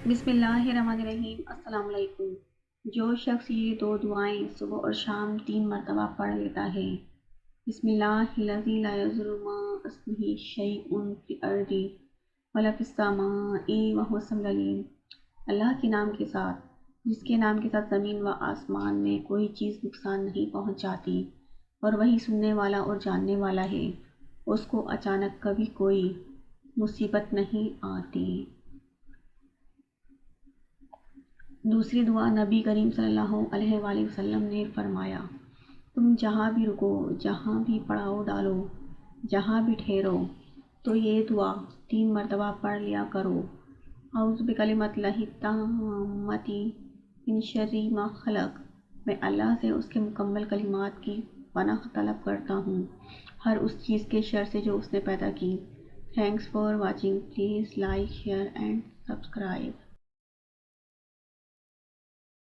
بسم اللہ الرحمن الرحیم۔ السلام علیکم۔ جو شخص یہ دو دعائیں صبح اور شام 3 مرتبہ پڑھ لیتا ہے، بسم اللہ الذی لا یضر مع اسمہ شیء فی الارض ولا فی السماء وہو السمیع العلیم، اللہ کے نام کے ساتھ جس کے نام کے ساتھ زمین و آسمان میں کوئی چیز نقصان نہیں پہنچاتی، اور وہی سننے والا اور جاننے والا ہے۔ اس کو اچانک کبھی کوئی مصیبت نہیں آتی۔ دوسری دعا نبی کریم صلی اللہ علیہ وآلہ وسلم نے فرمایا، تم جہاں بھی رکو، جہاں بھی پڑاؤ ڈالو، جہاں بھی ٹھہرو، تو یہ دعا 3 مرتبہ پڑھ لیا کرو۔ اعوذ بکلمات اللہ التامۃ من شر ما خلق، میں اللہ سے اس کے مکمل کلمات کی پناہ طلب کرتا ہوں ہر اس چیز کے شر سے جو اس نے پیدا کی۔ Thanks for watching, please like, share and subscribe.